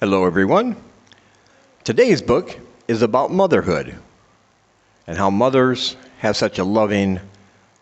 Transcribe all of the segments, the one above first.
Hello everyone. Today's book is about motherhood and how mothers have such a loving,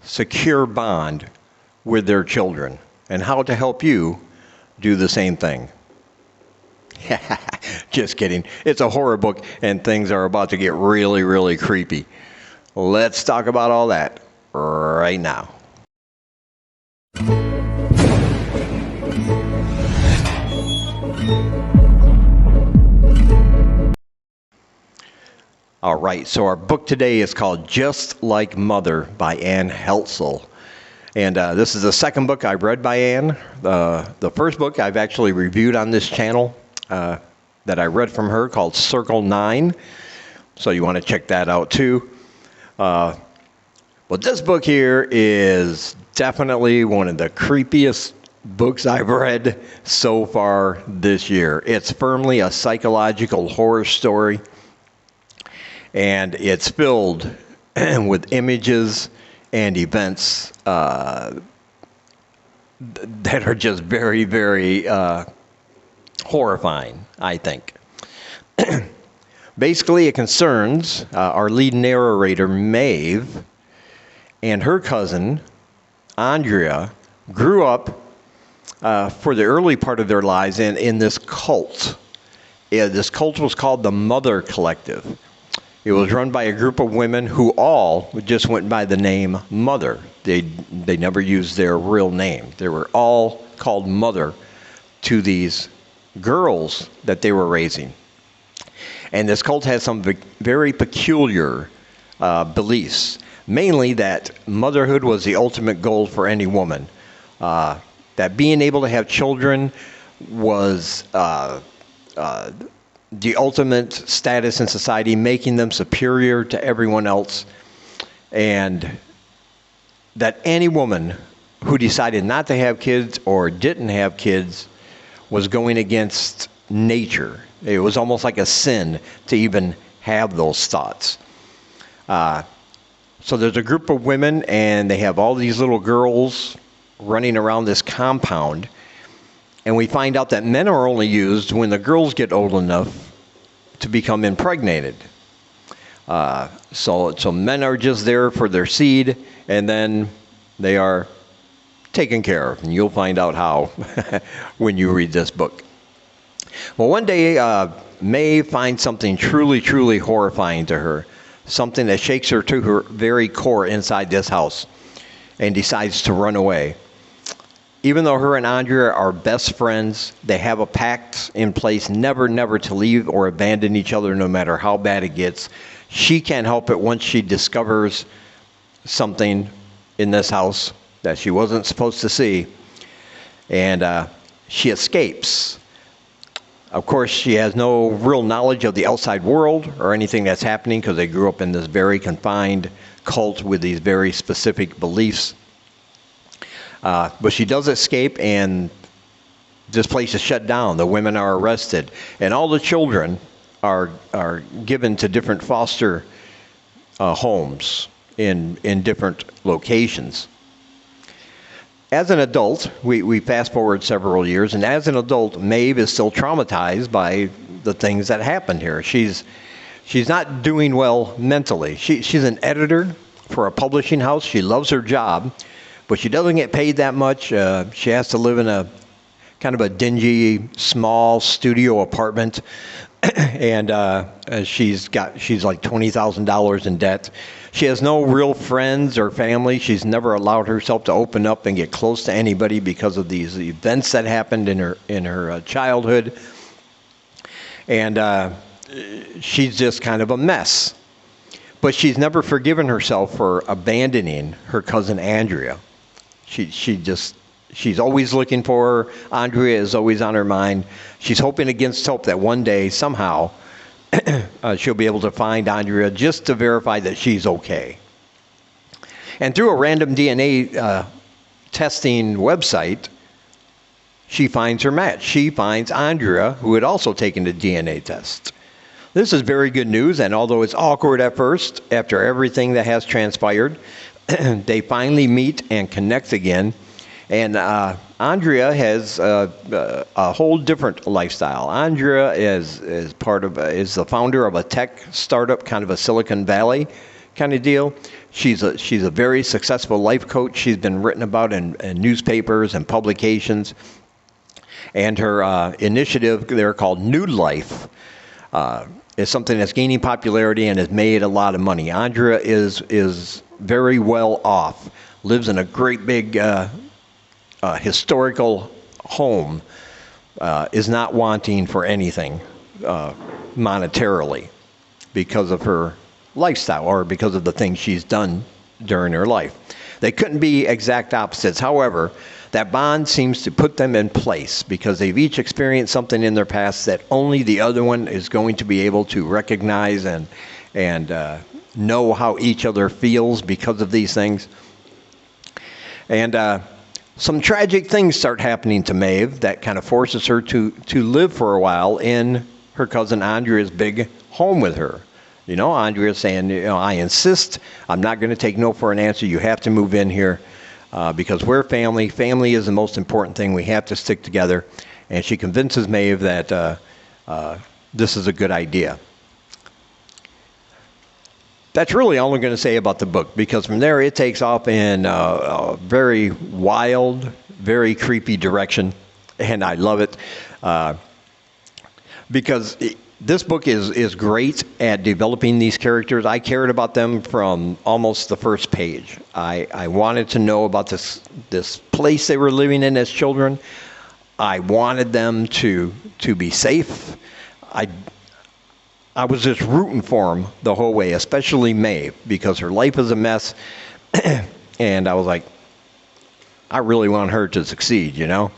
secure bond with their children and how to help you do the same thing. Just kidding. It's a horror book and things are about to get really, really creepy. Let's talk about all that right now. All right, so our book today is called Just Like Mother by Heltzel. And this is the second book I've read by Anne. The first book I've actually reviewed on this channel that I read from her called Circle 9. So you want to check that out too. But this book here is definitely one of the creepiest books I've read so far this year. It's firmly a psychological horror story. And it's filled with images and events that are just very, very horrifying, I think. Basically, it concerns our lead narrator, Maeve, and her cousin, Andrea, grew up for the early part of their lives in this cult. This cult was called the Mother Collective. It was run by a group of women who all just went by the name Mother. They never used their real name. They were all called Mother to these girls that they were raising. And this cult has some very peculiar beliefs, mainly that motherhood was the ultimate goal for any woman, that being able to have children was the ultimate status in society, making them superior to everyone else, and that any woman who decided not to have kids or didn't have kids was going against nature. It was almost like a sin to even have those thoughts. So there's a group of women, and they have all these little girls running around this compound. And we find out that men are only used when the girls get old enough to become impregnated. So men are just there for their seed, and then they are taken care of. And you'll find out how when you read this book. Well, one day, Maeve finds something truly, truly horrifying to her, something that shakes her to her very core inside this house, and decides to run away. Even though her and Andrea are best friends, they have a pact in place never, never to leave or abandon each other no matter how bad it gets. She can't help it once she discovers something in this house that she wasn't supposed to see. And she escapes. Of course, she has no real knowledge of the outside world or anything that's happening because they grew up in this very confined cult with these very specific beliefs. But she does escape, and this place is shut down. The women are arrested, and all the children are given to different foster homes in different locations. As an adult, we fast forward several years, and as an adult, Maeve is still traumatized by the things that happened here. She's not doing well mentally. She's an editor for a publishing house. She loves her job. But she doesn't get paid that much. She has to live in a kind of a dingy, small studio apartment. And she's like $20,000 in debt. She has no real friends or family. She's never allowed herself to open up and get close to anybody because of these events that happened in her childhood. And she's just kind of a mess. But she's never forgiven herself for abandoning her cousin Andrea. She's always looking for her. Andrea is always on her mind. She's hoping against hope that one day, somehow, she'll be able to find Andrea just to verify that she's okay. And through a random DNA testing website, she finds her match. She finds Andrea, who had also taken a DNA test. This is very good news, and although it's awkward at first, after everything that has transpired, they finally meet and connect again. And Andrea has a whole different lifestyle. Andrea is the founder of a tech startup, kind of a Silicon Valley kind of deal. She's a very successful life coach. She's been written about in newspapers and publications. And her initiative there called New Life is something that's gaining popularity and has made a lot of money. Andrea is very well off, lives in a great big historical home, is not wanting for anything monetarily because of her lifestyle or because of the things she's done during her life. They couldn't be exact opposites. However, that bond seems to put them in place because they've each experienced something in their past that only the other one is going to be able to recognize and know how each other feels because of these things. And some tragic things start happening to Maeve that kind of forces her to live for a while in her cousin Andrea's big home with her. You know, Andrea's saying, I insist. I'm not going to take no for an answer. You have to move in here because we're family. Family is the most important thing. We have to stick together. And she convinces Maeve that this is a good idea. That's really all I'm going to say about the book, because from there it takes off in a very wild, very creepy direction, and I love it because this book is great at developing these characters. I cared about them from almost the first page. I wanted to know about this place they were living in as children. I wanted them to be safe. I was just rooting for them the whole way, especially Maeve, because her life is a mess. And I was like, I really want her to succeed, you know?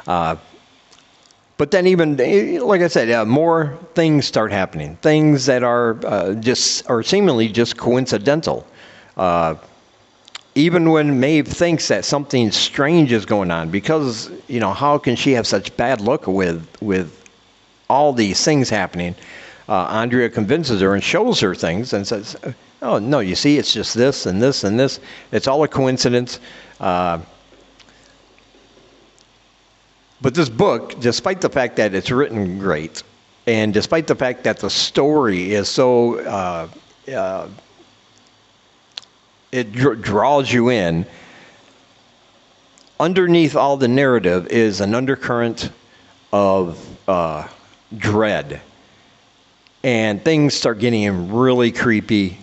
But then even, like I said, more things start happening. Things that are seemingly just coincidental. Even when Maeve thinks that something strange is going on, because, how can she have such bad luck with all these things happening? Andrea convinces her and shows her things and says, oh, no, you see, it's just this and this and this. It's all a coincidence. But this book, despite the fact that it's written great, and despite the fact that the story is so, it draws you in, underneath all the narrative is an undercurrent of dread. And things start getting really creepy,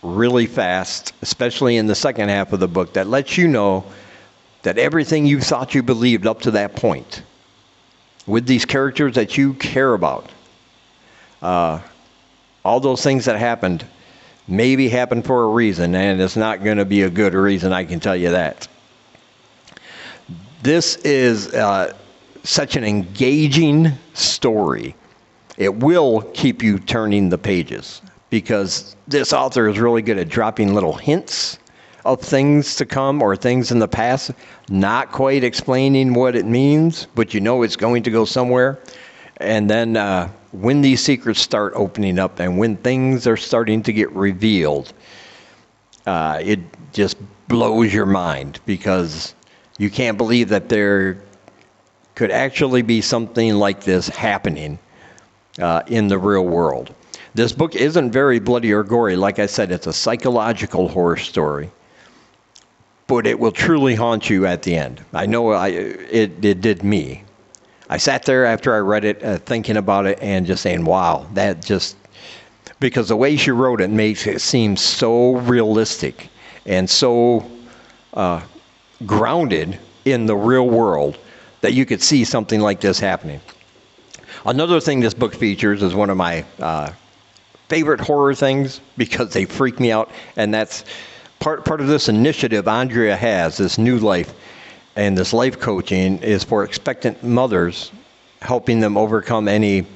really fast, especially in the second half of the book, that lets you know that everything you thought you believed up to that point, with these characters that you care about, all those things that happened maybe happened for a reason, and it's not going to be a good reason, I can tell you that. This is such an engaging story. It will keep you turning the pages, because this author is really good at dropping little hints of things to come or things in the past, not quite explaining what it means, but it's going to go somewhere. And then when these secrets start opening up and when things are starting to get revealed, it just blows your mind, because you can't believe that there could actually be something like this happening in the real world. This book isn't very bloody or gory. Like I said, it's a psychological horror story, but it will truly haunt you at the end. I know it did me. I sat there after I read it thinking about it and just saying, wow, because the way she wrote it makes it seem so realistic and so grounded in the real world that you could see something like this happening. Another thing this book features is one of my favorite horror things, because they freak me out, and that's part of this initiative Andrea has, this New Life, and this life coaching is for expectant mothers, helping them overcome any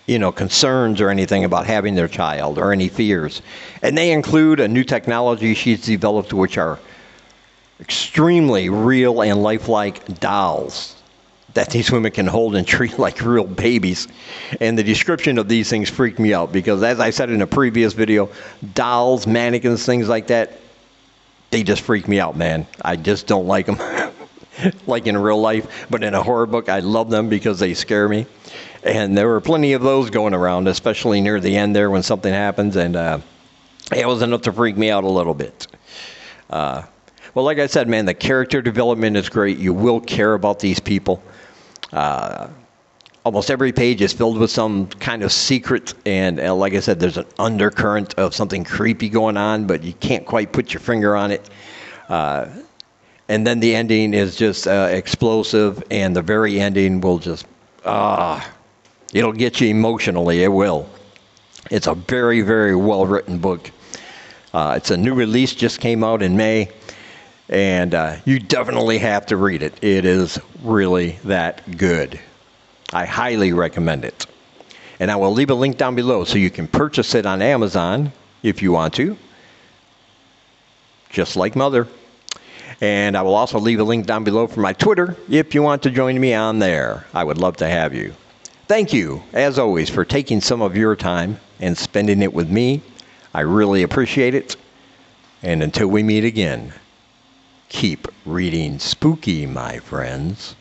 concerns or anything about having their child or any fears. And they include a new technology she's developed, which are extremely real and lifelike dolls that these women can hold and treat like real babies. And the description of these things freaked me out, because as I said in a previous video, dolls, mannequins, things like that, they just freak me out, man. I just don't like them like in real life. But in a horror book, I love them because they scare me. And there were plenty of those going around, especially near the end there when something happens. And it was enough to freak me out a little bit. Well, like I said, man, the character development is great. You will care about these people. Almost every page is filled with some kind of secret, and like I said, there's an undercurrent of something creepy going on, but you can't quite put your finger on it. And then the ending is just explosive, and the very ending will just, it'll get you emotionally, it will. It's a very, very well-written book. It's a new release, just came out in May. And you definitely have to read it. It is really that good. I highly recommend it. And I will leave a link down below so you can purchase it on Amazon if you want to. Just like Mother. And I will also leave a link down below for my Twitter if you want to join me on there. I would love to have you. Thank you, as always, for taking some of your time and spending it with me. I really appreciate it. And until we meet again, keep reading spooky, my friends.